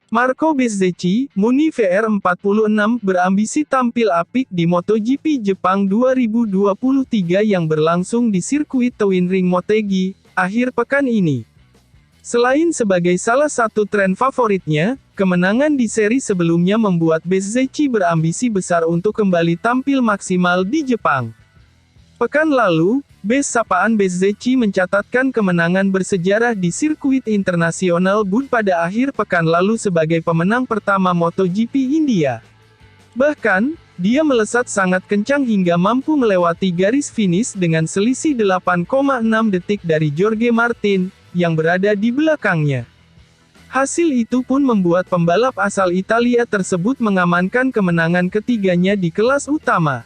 Marco Bezzecchi, Muni VR46 berambisi tampil apik di MotoGP Jepang 2023 yang berlangsung di sirkuit Twin Ring Motegi, akhir pekan ini. Selain sebagai salah satu tren favoritnya, kemenangan di seri sebelumnya membuat Bezzecchi berambisi besar untuk kembali tampil maksimal di Jepang. Pekan lalu, sapaan Bezzecchi mencatatkan kemenangan bersejarah di sirkuit internasional Bud pada akhir pekan lalu sebagai pemenang pertama MotoGP India. Bahkan, dia melesat sangat kencang hingga mampu melewati garis finish dengan selisih 8,6 detik dari Jorge Martin, yang berada di belakangnya. Hasil itu pun membuat pembalap asal Italia tersebut mengamankan kemenangan ketiganya di kelas utama.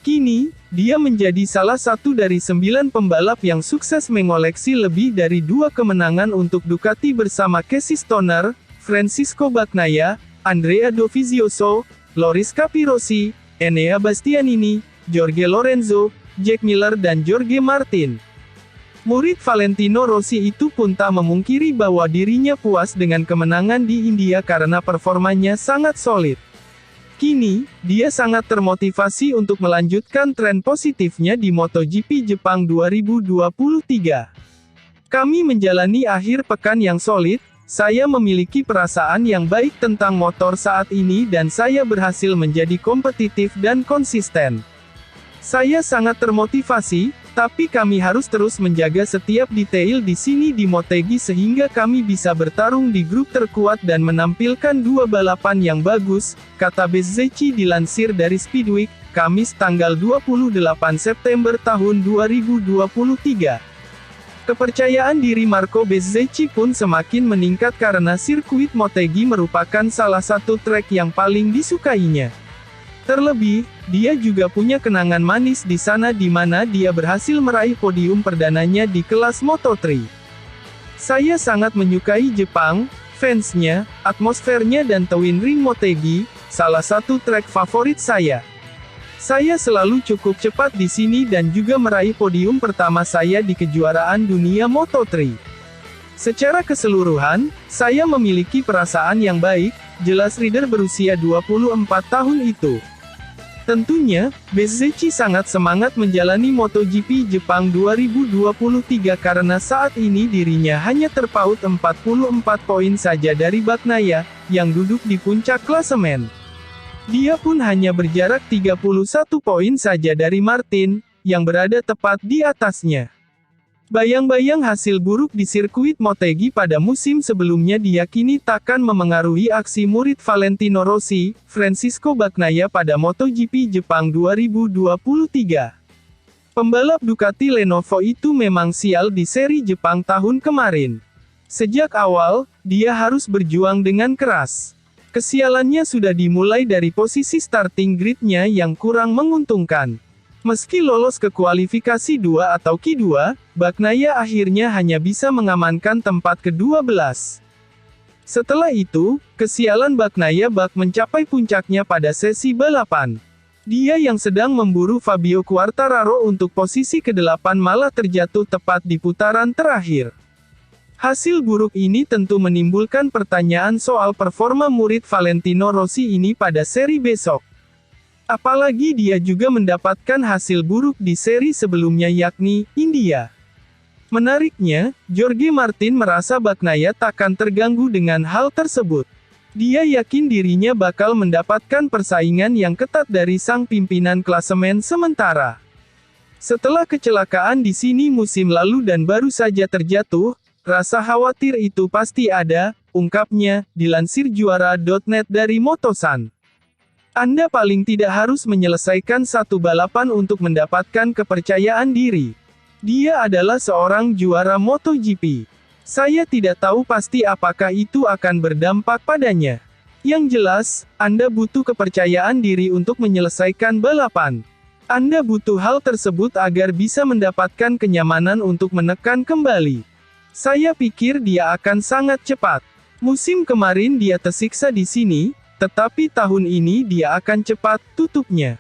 Kini, dia menjadi salah satu dari 9 pembalap yang sukses mengoleksi lebih dari 2 kemenangan untuk Ducati bersama Casey Stoner, Francisco Bagnaia, Andrea Dovizioso, Loris Capirossi, Enea Bastianini, Jorge Lorenzo, Jack Miller dan Jorge Martin. Murid Valentino Rossi itu pun tak memungkiri bahwa dirinya puas dengan kemenangan di India karena performanya sangat solid. Kini, dia sangat termotivasi untuk melanjutkan tren positifnya di MotoGP Jepang 2023. Kami menjalani akhir pekan yang solid, saya memiliki perasaan yang baik tentang motor saat ini dan saya berhasil menjadi kompetitif dan konsisten. Saya sangat termotivasi, tapi kami harus terus menjaga setiap detail di sini di Motegi sehingga kami bisa bertarung di grup terkuat dan menampilkan 2 balapan yang bagus, kata Bezzecchi dilansir dari Speedweek, Kamis tanggal 28 September tahun 2023. Kepercayaan diri Marco Bezzecchi pun semakin meningkat karena sirkuit Motegi merupakan salah satu trek yang paling disukainya. Terlebih, dia juga punya kenangan manis di sana di mana dia berhasil meraih podium perdananya di kelas Moto3. Saya sangat menyukai Jepang, fansnya, atmosfernya dan Twin Ring Motegi, salah satu trek favorit saya. Saya selalu cukup cepat di sini dan juga meraih podium pertama saya di kejuaraan dunia Moto3. Secara keseluruhan, saya memiliki perasaan yang baik, jelas rider berusia 24 tahun itu. Tentunya, Bezzecchi sangat semangat menjalani MotoGP Jepang 2023 karena saat ini dirinya hanya terpaut 44 poin saja dari Bagnaia, yang duduk di puncak klasemen. Dia pun hanya berjarak 31 poin saja dari Martin, yang berada tepat di atasnya. Bayang-bayang hasil buruk di sirkuit Motegi pada musim sebelumnya diyakini takkan memengaruhi aksi murid Valentino Rossi, Francisco Bagnaia pada MotoGP Jepang 2023. Pembalap Ducati Lenovo itu memang sial di seri Jepang tahun kemarin. Sejak awal, dia harus berjuang dengan keras. Kesialannya sudah dimulai dari posisi starting grid-nya yang kurang menguntungkan. Meski lolos ke kualifikasi 2 atau Q2, Bagnaia akhirnya hanya bisa mengamankan tempat ke-12. Setelah itu, kesialan Bagnaia bak mencapai puncaknya pada sesi balapan. Dia yang sedang memburu Fabio Quartararo untuk posisi ke-8 malah terjatuh tepat di putaran terakhir. Hasil buruk ini tentu menimbulkan pertanyaan soal performa murid Valentino Rossi ini pada seri besok. Apalagi dia juga mendapatkan hasil buruk di seri sebelumnya yakni India. Menariknya, Jorge Martin merasa Bagnaia takkan terganggu dengan hal tersebut. Dia yakin dirinya bakal mendapatkan persaingan yang ketat dari sang pimpinan klasemen sementara. Setelah kecelakaan di sini musim lalu dan baru saja terjatuh, rasa khawatir itu pasti ada, ungkapnya, dilansir juara.net dari Motosan. Anda paling tidak harus menyelesaikan satu balapan untuk mendapatkan kepercayaan diri. Dia adalah seorang juara MotoGP. Saya tidak tahu pasti apakah itu akan berdampak padanya. Yang jelas, Anda butuh kepercayaan diri untuk menyelesaikan balapan. Anda butuh hal tersebut agar bisa mendapatkan kenyamanan untuk menekan kembali. Saya pikir dia akan sangat cepat. Musim kemarin dia tersiksa di sini, tetapi tahun ini dia akan cepat, tutupnya.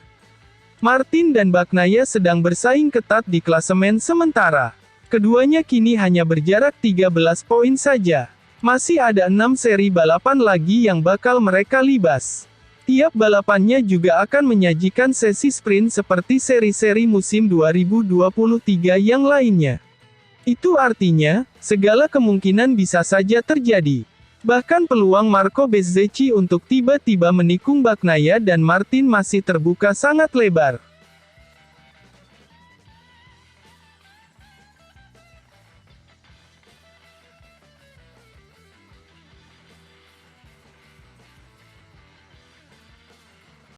Martin dan Bagnaia sedang bersaing ketat di klasemen sementara. Keduanya kini hanya berjarak 13 poin saja. Masih ada 6 seri balapan lagi yang bakal mereka libas. Tiap balapannya juga akan menyajikan sesi sprint seperti seri-seri musim 2023 yang lainnya. Itu artinya, segala kemungkinan bisa saja terjadi. Bahkan peluang Marco Bezzecchi untuk tiba-tiba menikung Bagnaia dan Martin masih terbuka sangat lebar.